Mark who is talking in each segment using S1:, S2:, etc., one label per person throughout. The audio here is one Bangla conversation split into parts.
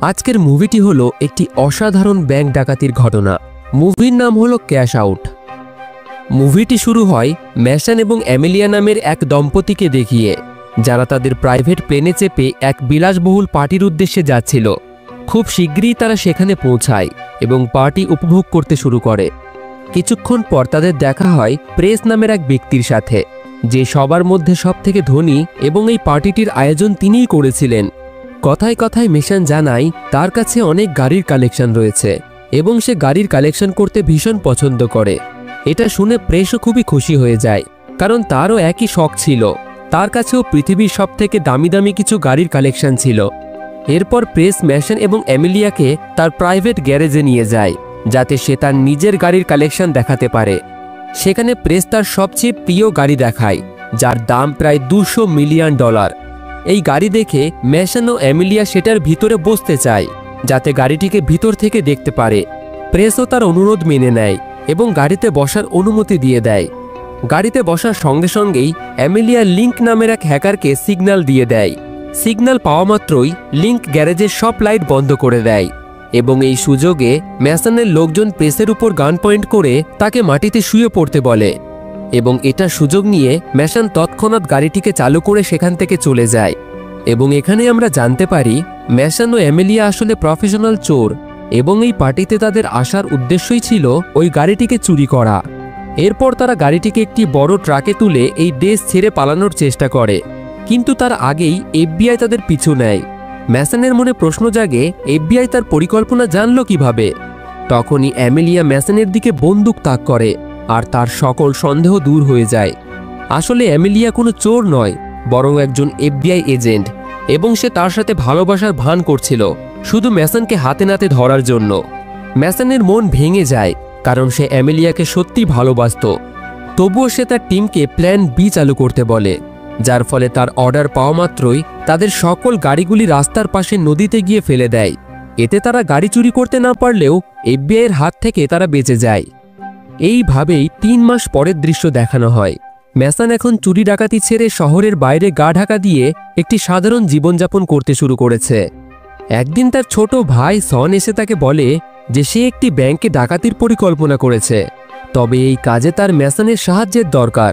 S1: আজকের মুভিটি হলো একটি অসাধারণ ব্যাংক ডাকাতির ঘটনা। মুভির নাম হলো ক্যাশ আউট। মুভিটি শুরু হয় ম্যাসন এবং অ্যামেলিয়া নামের এক দম্পতিকে দেখিয়ে, যারা তাদের প্রাইভেট প্লেনে চেপে এক বিলাসবহুল পার্টির উদ্দেশ্যে যাচ্ছিল। খুব শীঘ্রই তারা সেখানে পৌঁছায় এবং পার্টি উপভোগ করতে শুরু করে। কিছুক্ষণ পর তাদের দেখা হয় প্রেস নামের এক ব্যক্তির সাথে, যে সবার মধ্যে সবথেকে ধনী এবং এই পার্টিটির আয়োজন তিনিই করেছিলেন। কথায় কথায় ম্যাসন জানায় তার কাছে অনেক গাড়ির কালেকশন রয়েছে এবং সে গাড়ির কালেকশন করতে ভীষণ পছন্দ করে। এটা শুনে প্রেসও খুবই খুশি হয়ে যায়, কারণ তারও একই শখ ছিল। তার কাছেও পৃথিবীর সবথেকে দামি দামি কিছু গাড়ির কালেকশন ছিল। এরপর প্রেস ম্যাসন এবং অ্যামেলিয়াকে তার প্রাইভেট গ্যারেজে নিয়ে যায়, যাতে সে তার নিজের গাড়ির কালেকশন দেখাতে পারে। সেখানে প্রেস তার সবচেয়ে প্রিয় গাড়ি দেখায়, যার দাম প্রায় $200 মিলিয়ন। এই গাড়ি দেখে ম্যাসন ও অ্যামেলিয়া সেটার ভিতরে বসতে চায়, যাতে গাড়িটিকে ভিতর থেকে দেখতে পারে। প্রেসও তার অনুরোধ মেনে নেয় এবং গাড়িতে বসার অনুমতি দিয়ে দেয়। গাড়িতে বসার সঙ্গে সঙ্গেই অ্যামেলিয়া লিঙ্ক নামের এক হ্যাকারকে সিগন্যাল দিয়ে দেয়। সিগন্যাল পাওয়া মাত্রই লিঙ্ক গ্যারেজের সব লাইট বন্ধ করে দেয় এবং এই সুযোগে ম্যাসনের লোকজন প্রেসের উপর গান পয়েন্ট করে তাকে মাটিতে শুয়ে পড়তে বলে এবং এটার সুযোগ নিয়ে ম্যাসন তৎক্ষণাৎ গাড়িটিকে চালু করে সেখান থেকে চলে যায়। এবং এখানে আমরা জানতে পারি ম্যাসন ও অ্যামেলিয়া আসলে প্রফেশনাল চোর এবং এই পার্টিতে তাদের আসার উদ্দেশ্যই ছিল ওই গাড়িটিকে চুরি করা। এরপর তারা গাড়িটিকে একটি বড় ট্রাকে তুলে এই দেশ ছেড়ে পালানোর চেষ্টা করে, কিন্তু তার আগেই এফবিআই তাদের পিছু নেয়। ম্যাসনের মনে প্রশ্ন জাগে, এফবিআই তার পরিকল্পনা জানলো কিভাবে? তখনই অ্যামেলিয়া ম্যাসনের দিকে বন্দুক তাক করে আর তার সকল সন্দেহ দূর হয়ে যায়। আসলে অ্যামেলিয়া কোনো চোর নয়, বরং একজন এফবিআই এজেন্ট, এবং সে তার সাথে ভালোবাসার ভান করছিল শুধু ম্যাসনকে হাতে নাতে ধরার জন্য। ম্যাসনের মন ভেঙে যায়, কারণ সে অ্যামেলিয়াকে সত্যি ভালোবাসত। তবুও সে তার টিমকে প্ল্যান বি চালু করতে বলে, যার ফলে তার অর্ডার পাওয়া মাত্রই তাদের সকল গাড়িগুলি রাস্তার পাশে নদীতে গিয়ে ফেলে দেয়। এতে তারা গাড়ি চুরি করতে না পারলেও এফবিআইয়ের হাত থেকে তারা বেঁচে যায়। এইভাবেই 3 মাস পরের দৃশ্য দেখানো হয়। ম্যাসন এখন চুরি ডাকাতি ছেড়ে শহরের বাইরে গা ঢাকা দিয়ে একটি সাধারণ জীবনযাপন করতে শুরু করেছে। একদিন তার ছোট ভাই সন এসে তাকে বলে যে সে একটি ব্যাংকে ডাকাতির পরিকল্পনা করেছে, তবে এই কাজে তার ম্যাসনের সাহায্যের দরকার।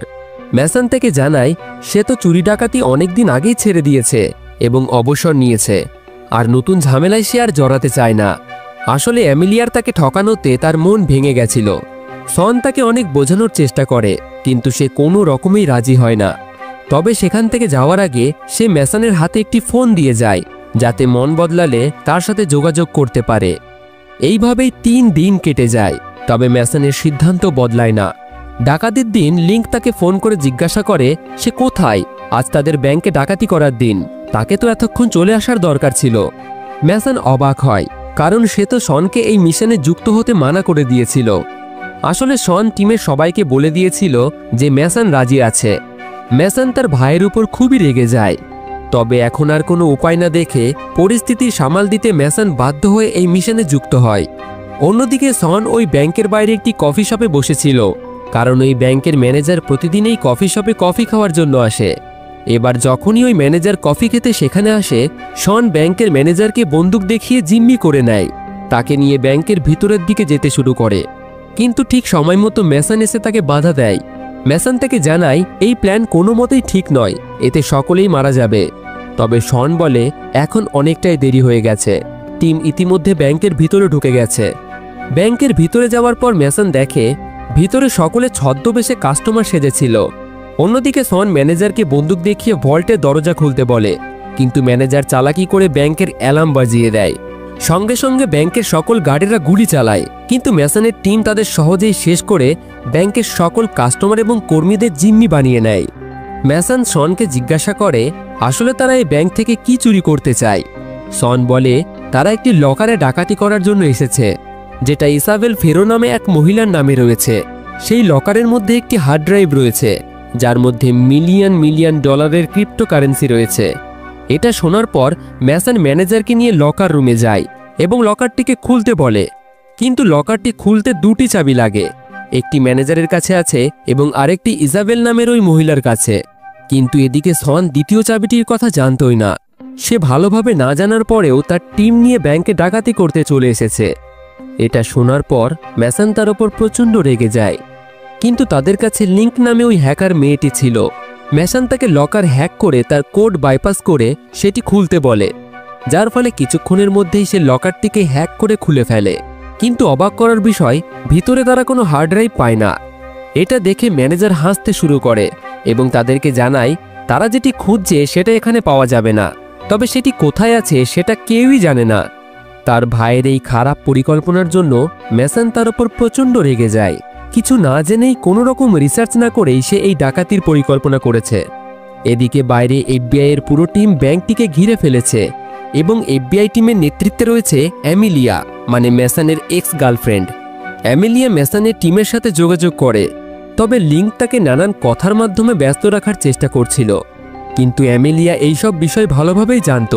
S1: ম্যাসন থেকে জানায় সে তো চুরি ডাকাতি অনেকদিন আগেই ছেড়ে দিয়েছে এবং অবসর নিয়েছে, আর নতুন ঝামেলায় সে আর জড়াতে চায় না। আসলে অ্যামেলিয়ার তাকে ঠকানোতে তার মন ভেঙে গেছিল। সন তাকে অনেক বোঝানোর চেষ্টা করে, কিন্তু সে কোনো রকমেই রাজি হয় না। তবে সেখান থেকে যাওয়ার আগে সে ম্যাসনের হাতে একটি ফোন দিয়ে যায়, যাতে মন বদলালে তার সাথে যোগাযোগ করতে পারে। এইভাবেই 3 দিন কেটে যায়, তবে ম্যাসনের সিদ্ধান্ত বদলায় না। ডাকাতির দিন লিঙ্ক তাকে ফোন করে জিজ্ঞাসা করে সে কোথায়। আজ তাদের ব্যাংকে ডাকাতি করার দিন, তাকে তো এতক্ষণ চলে আসার দরকার ছিল। ম্যাসন অবাক হয়, কারণ সে তো শনকে এই মিশনে যুক্ত হতে মানা করে দিয়েছিল। আসলে শন টিমের সবাইকে বলে দিয়েছিল যে ম্যাসন রাজি আছে। ম্যাসন তার ভাইয়ের উপর খুবই রেগে যায়, তবে এখন আর কোনো উপায় না দেখে পরিস্থিতি সামাল দিতে ম্যাসন বাধ্য হয়ে এই মিশনে যুক্ত হয়। অন্যদিকে শন ওই ব্যাংকের বাইরে একটি কফি শপে বসেছিল, কারণ ওই ব্যাংকের ম্যানেজার প্রতিদিনই কফি শপে কফি খাওয়ার জন্য আসে। এবার যখনই ওই ম্যানেজার কফি খেতে সেখানে আসে, শন ব্যাংকের ম্যানেজারকে বন্দুক দেখিয়ে জিম্মি করে নেয়। তাকে নিয়ে ব্যাংকের ভিতরের দিকে যেতে শুরু করে, কিন্তু ঠিক সময় মতো ম্যাসন এসে তাকে বাধা দেয়। ম্যাসন তাকে জানায় এই প্ল্যান কোনো মতেই ঠিক নয়, এতে সকলেই মারা যাবে। তবে শন বলে এখন অনেকটাই দেরি হয়ে গেছে, টিম ইতিমধ্যে ব্যাংকের ভিতরে ঢুকে গেছে। ব্যাংকের ভিতরে যাওয়ার পর ম্যাসন দেখে ভিতরে সকলে ছদ্মবেশে কাস্টমার সেজেছিল। অন্যদিকে শন ম্যানেজারকে বন্দুক দেখিয়ে ভল্টের দরজা খুলতে বলে, কিন্তু ম্যানেজার চালাকি করে ব্যাংকের অ্যালার্ম বাজিয়ে দেয়। সঙ্গে সঙ্গে ব্যাংকের সকল গার্ডেরা গুলি চালায়, কিন্তু ম্যাসনের টিম তাদের সহজেই শেষ করে ব্যাংকের সকল কাস্টমার এবং কর্মীদের জিম্মি বানিয়ে নেয়। ম্যাসন শনকে জিজ্ঞাসা করে আসলে তারা এই ব্যাংক থেকে কি চুরি করতে চায়। শন বলে তারা একটি লকারে ডাকাতি করার জন্য এসেছে, যেটা ইসাবেল ফেরো নামে এক মহিলার নামে রয়েছে। সেই লকারের মধ্যে একটি হার্ড ড্রাইভ রয়েছে, যার মধ্যে মিলিয়ন মিলিয়ন ডলারের ক্রিপ্টোকারেন্সি রয়েছে। এটা শোনার পর ম্যাসন ম্যানেজারকে নিয়ে লকার রুমে যায় এবং লকারটিকে খুলতে বলে, কিন্তু লকারটি খুলতে 2টি চাবি লাগে। একটি ম্যানেজারের কাছে আছে এবং আরেকটি ইসাবেল নামের ওই মহিলার কাছে। কিন্তু এদিকে শন দ্বিতীয় চাবিটির কথা জানতই না। সে ভালোভাবে না জানার পরেও তার টিম নিয়ে ব্যাংকে ডাকাতি করতে চলে এসেছে। এটা শোনার পর ম্যাসন তার ওপর প্রচণ্ড রেগে যায়। কিন্তু তাদের কাছে লিঙ্ক নামে ওই হ্যাকার মেয়েটি ছিল। ম্যাসন তাকে লকার হ্যাক করে তার কোড বাইপাস করে সেটি খুলতে বলে, যার ফলে কিছুক্ষণের মধ্যেই সে লকারটিকে হ্যাক করে খুলে ফেলে। কিন্তু অবাক করার বিষয়, ভিতরে তারা কোনো হার্ড ড্রাইভ পায় না। এটা দেখে ম্যানেজার হাসতে শুরু করে এবং তাদেরকে জানায় তারা যেটি খুঁজছে সেটা এখানে পাওয়া যাবে না, তবে সেটি কোথায় আছে সেটা কেউই জানে না। তার ভাইয়ের এই খারাপ পরিকল্পনার জন্য ম্যাসন তার ওপর প্রচণ্ড রেগে যায়। কিছু না জেনেই কোনো রকম রিসার্চ না করেই সে এই ডাকাতির পরিকল্পনা করেছে। এদিকে বাইরে এফবিআই এর পুরো টিম ব্যাংকটিকে ঘিরে ফেলেছে এবং এফবিআই টিমের নেতৃত্বে রয়েছে অ্যামিলিয়া, মানে ম্যাসনের এক্স গার্লফ্রেন্ড। অ্যামিলিয়া ম্যাসনের টিমের সাথে যোগাযোগ করে, তবে লিঙ্ক তাকে নানান কথার মাধ্যমে ব্যস্ত রাখার চেষ্টা করছিল। কিন্তু অ্যামিলিয়া এইসব বিষয় ভালোভাবেই জানত,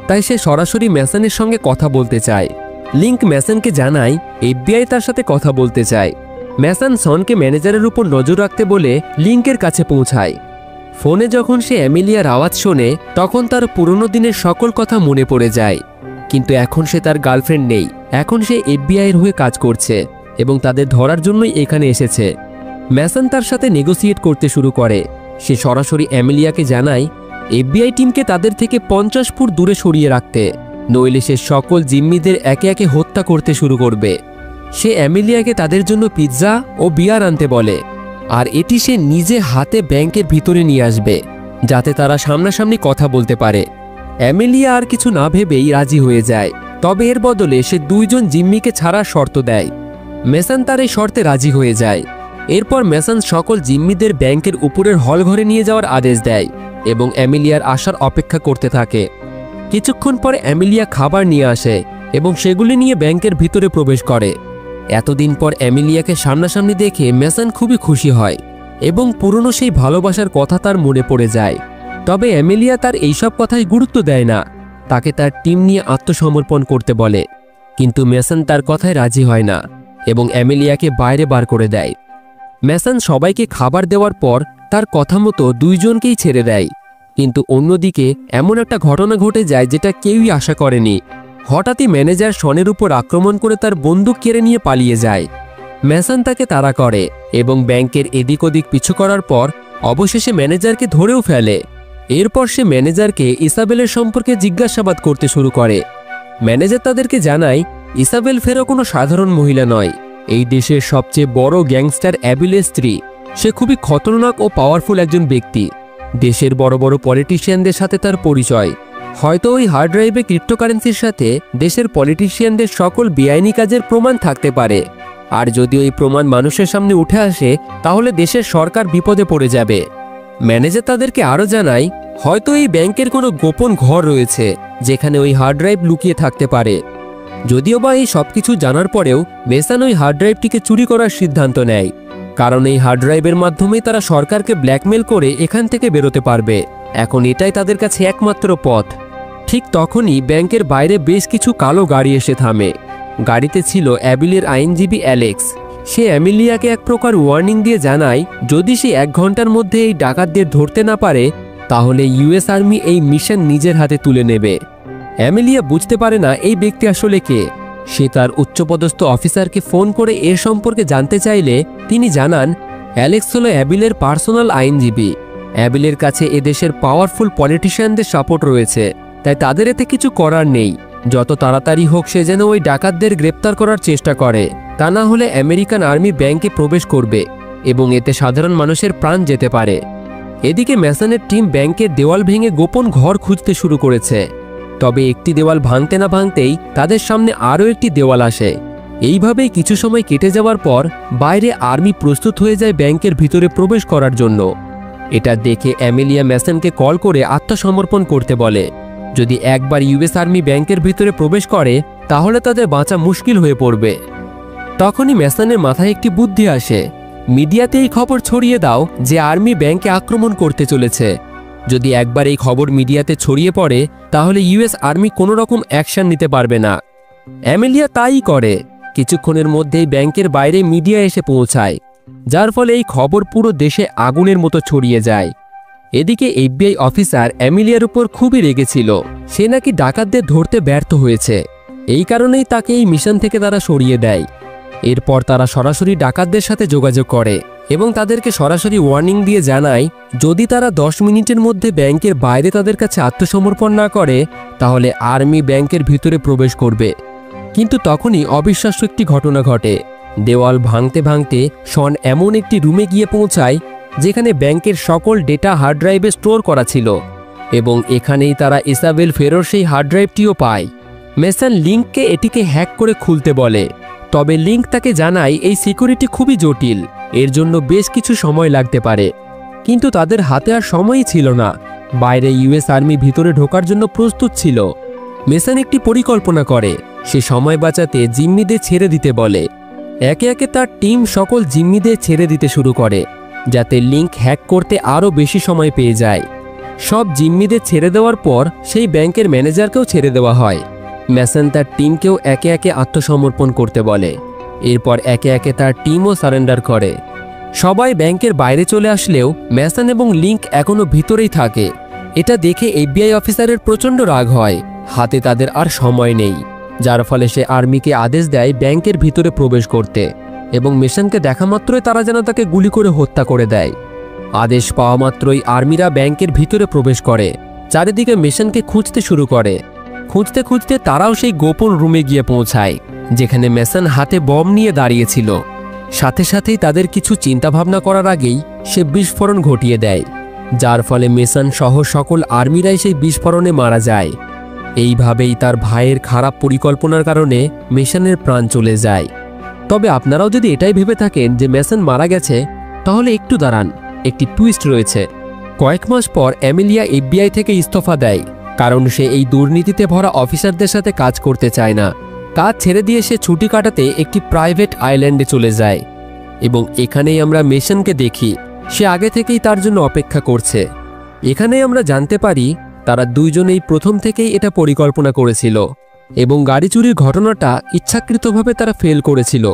S1: তাই সে সরাসরি ম্যাসনের সঙ্গে কথা বলতে চায়। লিঙ্ক ম্যাসনকে জানায় এফবিআই তার সাথে কথা বলতে চায়। ম্যাসন সনকে ম্যানেজারের উপর নজর রাখতে বলে লিঙ্কের কাছে পৌঁছায়। ফোনে যখন সে অ্যামিলিয়ার আওয়াজ শোনে তখন তার পুরনো দিনের সকল কথা মনে পড়ে যায়। কিন্তু এখন সে তার গার্লফ্রেন্ড নেই, এখন সে এফবিআইয়ের হয়ে কাজ করছে এবং তাদের ধরার জন্যই এখানে এসেছে। ম্যাসন তার সাথে নেগোসিয়েট করতে শুরু করে। সে সরাসরি অ্যামিলিয়াকে জানায় এফবিআই টিমকে তাদের থেকে 50 ফুট দূরে সরিয়ে রাখতে, নইলে সে সকল জিম্মিদের একে একে হত্যা করতে শুরু করবে। সে অ্যামিলিয়াকে তাদের জন্য পিৎজা ও বিয়ার আনতে বলে, আর এটি সে নিজে হাতে ব্যাংকের ভিতরে নিয়ে আসবে, যাতে তারা সামনাসামনি কথা বলতে পারে। অ্যামিলিয়া আর কিছু না ভেবেই রাজি হয়ে যায়, তবে এর বদলে সে 2 জন জিম্মিকে ছাড়ার শর্ত দেয়। ম্যাসন তার এই শর্তে রাজি হয়ে যায়। এরপর ম্যাসন সকল জিম্মিদের ব্যাংকের উপরের হল ঘরে নিয়ে যাওয়ার আদেশ দেয় এবং অ্যামিলিয়ার আসার অপেক্ষা করতে থাকে। কিছুক্ষণ পরে অ্যামিলিয়া খাবার নিয়ে আসে এবং সেগুলি নিয়ে ব্যাংকের ভিতরে প্রবেশ করে। এতদিন পর অ্যামিলিয়াকে সামনাসামনি দেখে ম্যাসন খুবই খুশি হয় এবং পুরনো সেই ভালোবাসার কথা তার মনে পড়ে যায়। তবে অ্যামিলিয়া তার এইসব কথায় গুরুত্ব দেয় না, তাকে তার টিম নিয়ে আত্মসমর্পণ করতে বলে। কিন্তু ম্যাসন তার কথায় রাজি হয় না এবং অ্যামিলিয়াকে বাইরে বার করে দেয়। ম্যাসন সবাইকে খাবার দেওয়ার পর তার কথা মতো 2 জনকেই ছেড়ে দেয়। কিন্তু অন্যদিকে এমন একটা ঘটনা ঘটে যায় যেটা কেউই আশা করেনি। হঠাৎই ম্যানেজার শনের উপর আক্রমণ করে তার বন্দুক কেড়ে নিয়ে পালিয়ে যায়। ম্যাসন তাকে তাড়া করে এবং ব্যাংকের এদিক ওদিক পিছু করার পর অবশেষে ম্যানেজারকে ধরেও ফেলে। এরপর সে ম্যানেজারকে ইসাবেলের সম্পর্কে জিজ্ঞাসাবাদ করতে শুরু করে। ম্যানেজার তাদেরকে জানায় ইসাবেল ফেরো কোনো সাধারণ মহিলা নয়, এই দেশের সবচেয়ে বড় গ্যাংস্টার অ্যাবিলের স্ত্রী। সে খুবই খতরনাক ও পাওয়ারফুল একজন ব্যক্তি। দেশের বড় বড় পলিটিশিয়ানদের সাথে তার পরিচয়। হয়তো ওই হার্ড ড্রাইভে ক্রিপ্টোকারেন্সির সাথে দেশের পলিটিশিয়ানদের সকল বেআইনি কাজের প্রমাণ থাকতে পারে। আর যদি ওই প্রমাণ মানুষের সামনে উঠে আসে তাহলে দেশের সরকার বিপদে পড়ে যাবে। ম্যানেজার তাদেরকে আরও জানায় হয়তো এই ব্যাংকের কোনো গোপন ঘর রয়েছে যেখানে ওই হার্ড ড্রাইভ লুকিয়ে থাকতে পারে। যদিও বা এই সব কিছু জানার পরেও ম্যাসন ওই হার্ড ড্রাইভটিকে চুরি করার সিদ্ধান্ত নেয়, কারণ এই হার্ড ড্রাইভের মাধ্যমেই তারা সরকারকে ব্ল্যাকমেল করে এখান থেকে বেরোতে পারবে। এখন এটাই তাদের কাছে একমাত্র পথ। ঠিক তখনই ব্যাংকের বাইরে বেশ কিছু কালো গাড়ি এসে থামে। গাড়িতে ছিল অ্যাবিলের আইনজীবী অ্যালেক্স। সে অ্যামিলিয়াকে এক প্রকার ওয়ার্নিং দিয়ে জানায় যদি সে 1 ঘন্টার মধ্যে এই ডাকাতদের ধরতে না পারে তাহলে ইউএস আর্মি এই মিশন নিজের হাতে তুলে নেবে। অ্যামিলিয়া বুঝতে পারে না এই ব্যক্তি আসলে কে। সে তার উচ্চপদস্থ অফিসারকে ফোন করে এর সম্পর্কে জানতে চাইলে তিনি জানান অ্যালেক্স হলো অ্যাবিলের পার্সোনাল আইনজীবী। অ্যাবিলের কাছে এদেশের পাওয়ারফুল পলিটিশিয়ানদের সাপোর্ট রয়েছে, তাই তাদের এতে কিছু করার নেই। যত তাড়াতাড়ি হোক সে যেন ওই ডাকাতদের গ্রেপ্তার করার চেষ্টা করে, তা না হলে আমেরিকান আর্মি ব্যাংকে প্রবেশ করবে এবং এতে সাধারণ মানুষের প্রাণ যেতে পারে। এদিকে ম্যাসনের টিম ব্যাংকের দেওয়াল ভেঙে গোপন ঘর খুঁজতে শুরু করেছে। তবে একটি দেওয়াল ভাঙতে না ভাঙতেই তাদের সামনে আরও একটি দেওয়াল আসে। এইভাবেই কিছু সময় কেটে যাওয়ার পর বাইরে আর্মি প্রস্তুত হয়ে যায় ব্যাংকের ভিতরে প্রবেশ করার জন্য। এটা দেখে অ্যামিলিয়া ম্যাসনকে কল করে আত্মসমর্পণ করতে বলে। যদি একবার ইউএস আর্মি ব্যাংকের ভিতরে প্রবেশ করে তাহলে তাদের বাঁচা মুশকিল হয়ে পড়বে। তখনই ম্যাসনের মাথায় একটি বুদ্ধি আসে, মিডিয়াতে এই খবর ছড়িয়ে দাও যে আর্মি ব্যাংকে আক্রমণ করতে চলেছে। যদি একবার এই খবর মিডিয়াতে ছড়িয়ে পড়ে তাহলে ইউএস আর্মি কোনো রকম অ্যাকশন নিতে পারবে না। অ্যামিলিয়া তাই করে। কিছুক্ষণের মধ্যেই ব্যাংকের বাইরে মিডিয়া এসে পৌঁছায়, যার ফলে এই খবর পুরো দেশে আগুনের মতো ছড়িয়ে যায়। এদিকে এফবিআই অফিসার এমিলিয়ার উপর খুবই রেগেছিল। সে নাকি ডাকাতদের ধরতে ব্যর্থ হয়েছে, এই কারণেই তাকে এই মিশন থেকে তারা সরিয়ে দেয়। এরপর তারা সরাসরি ডাকাতদের সাথে যোগাযোগ করে এবং তাদেরকে সরাসরি ওয়ার্নিং দিয়ে জানায় যদি তারা 10 মিনিটের মধ্যে ব্যাংকের বাইরে তাদের কাছে আত্মসমর্পণ না করে তাহলে আর্মি ব্যাংকের ভিতরে প্রবেশ করবে। কিন্তু তখনই অবিশ্বাস্য একটি ঘটনা ঘটে। দেওয়াল ভাঙতে ভাঙতে শন এমন একটি রুমে গিয়ে পৌঁছায় যেখানে ব্যাংকের সকল ডেটা হার্ড ড্রাইভে স্টোর করা ছিল এবং এখানেই তারা ইসাবেল ফেরোর সেই হার্ড ড্রাইভটিও পায়। মেসন লিঙ্ককে এটিকে হ্যাক করে খুলতে বলে, তবে লিঙ্ক তাকে জানায় এই সিকিউরিটি খুবই জটিল, এর জন্য বেশ কিছু সময় লাগতে পারে। কিন্তু তাদের হাতে আর সময়ই ছিল না। বাইরে ইউএস আর্মি ভিতরে ঢোকার জন্য প্রস্তুত ছিল। মেসন একটি পরিকল্পনা করে, সে সময় বাঁচাতে জিম্মিদের ছেড়ে দিতে বলে। একে একে তার টিম সকল জিম্মিদের ছেড়ে দিতে শুরু করে যাতে লিঙ্ক হ্যাক করতে আরও বেশি সময় পেয়ে যায়। সব জিম্মিদের ছেড়ে দেওয়ার পর সেই ব্যাংকের ম্যানেজারকেও ছেড়ে দেওয়া হয়। মেসন তার টিমকেও একে একে আত্মসমর্পণ করতে বলে। এরপর একে একে তার টিমও সারেন্ডার করে। সবাই ব্যাংকের বাইরে চলে আসলেও মেসন এবং লিঙ্ক এখনও ভিতরেই থাকে। এটা দেখে এফবিআই অফিসারের প্রচণ্ড রাগ হয়। হাতে তাদের আর সময় নেই, যার ফলে সে আর্মিকে আদেশ দেয় ব্যাংকের ভিতরে প্রবেশ করতে এবং মেশনকে দেখা মাত্রই তারা যেন তাকে গুলি করে হত্যা করে দেয়। আদেশ পাওয়া মাত্রই আর্মিরা ব্যাংকের ভিতরে প্রবেশ করে, চারিদিকে মেশনকে খুঁজতে শুরু করে। খুঁজতে খুঁজতে তারাও সেই গোপন রুমে গিয়ে পৌঁছায় যেখানে মেসন হাতে বম নিয়ে দাঁড়িয়েছিল। সাথে সাথেই তাদের কিছু চিন্তাভাবনা করার আগেই সে বিস্ফোরণ ঘটিয়ে দেয়, যার ফলে মেসন সহ সকল আর্মিরাই সেই বিস্ফোরণে মারা যায়। এইভাবেই তার ভাইয়ের খারাপ পরিকল্পনার কারণে মেসনের প্রাণ চলে যায়। তবে আপনারাও যদি এটাই ভেবে থাকেন যে মেসন মারা গেছে, তাহলে একটু দাঁড়ান, একটি টুইস্ট রয়েছে। কয়েক মাস পর এমিলিয়া এফবিআই থেকে ইস্তফা দেয়, কারণ সে এই দুর্নীতিতে ভরা অফিসারদের সাথে কাজ করতে চায় না। কাজ ছেড়ে দিয়ে সে ছুটি কাটাতে একটি প্রাইভেট আইল্যান্ডে চলে যায় এবং এখানেই আমরা মেসনকে দেখি। সে আগে থেকেই তার জন্য অপেক্ষা করছে। এখানেই আমরা জানতে পারি তারা দুইজনেই প্রথম থেকেই এটা পরিকল্পনা করেছিল এবং গাড়ি চুরির ঘটনাটা ইচ্ছাকৃতভাবে তারা ফেল করেছিল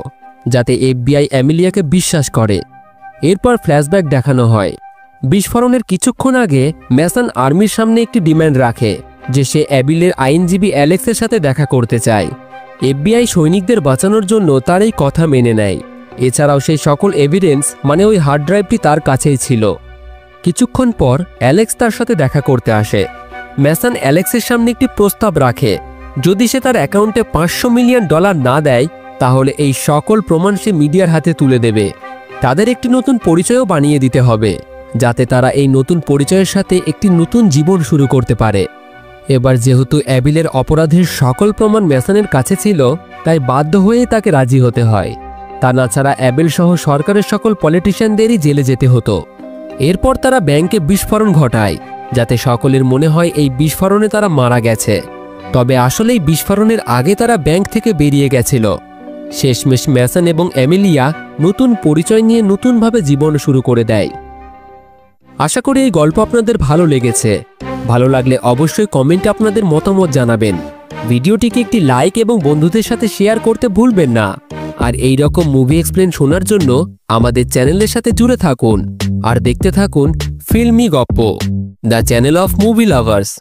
S1: যাতে এফবিআই এমিলিয়াকে বিশ্বাস করে। এরপর ফ্ল্যাশব্যাক দেখানো হয়। বিস্ফোরণের কিছুক্ষণ আগে মেসন আর্মির সামনে একটি ডিমান্ড রাখে যে সে অ্যাবিলের আইনজীবী অ্যালেক্সের সাথে দেখা করতে চায়। এফবিআই সৈনিকদের বাঁচানোর জন্য তার এই কথা মেনে নেয়। এছাড়াও সেই সকল এভিডেন্স মানে ওই হার্ড ড্রাইভটি তার কাছেই ছিল। কিছুক্ষণ পর অ্যালেক্স তার সাথে দেখা করতে আসে। মেসন অ্যালেক্সের সামনে একটি প্রস্তাব রাখে, যদি সে তার অ্যাকাউন্টে $500 মিলিয়ন না দেয় তাহলে এই সকল প্রমাণ সে মিডিয়ার হাতে তুলে দেবে। তাদের একটি নতুন পরিচয়ও বানিয়ে দিতে হবে যাতে তারা এই নতুন পরিচয়ের সাথে একটি নতুন জীবন শুরু করতে পারে। এবার যেহেতু অ্যাবিলের অপরাধের সকল প্রমাণ মেসনের কাছে ছিল, তাই বাধ্য হয়ে তাকে রাজি হতে হয়। তা না ছাড়া অ্যাবেল সহ সরকারের সকল পলিটিশিয়ানদেরই জেলে যেতে হতো। এরপর তারা ব্যাংকে বিস্ফোরণ ঘটায় যাতে সকলের মনে হয় এই বিস্ফোরণে তারা মারা গেছে, তবে আসলেই বিস্ফোরণের আগে তারা ব্যাংক থেকে বেরিয়ে গেছিল। শেষমেশ মেসন এবং এমিলিয়া নতুন পরিচয় নিয়ে নতুনভাবে জীবন শুরু করে দেয়। আশা করি এই গল্প আপনাদের ভালো লেগেছে। ভালো লাগলে অবশ্যই কমেন্টে আপনাদের মতামত জানাবেন। ভিডিওটিকে একটি লাইক এবং বন্ধুদের সাথে শেয়ার করতে ভুলবেন না। আর এই রকম মুভি এক্সপ্লেন শোনার জন্য আমাদের চ্যানেলের সাথে জুড়ে থাকুন আর দেখতে থাকুন ফিল্মি গপ্প, the channel of movie lovers.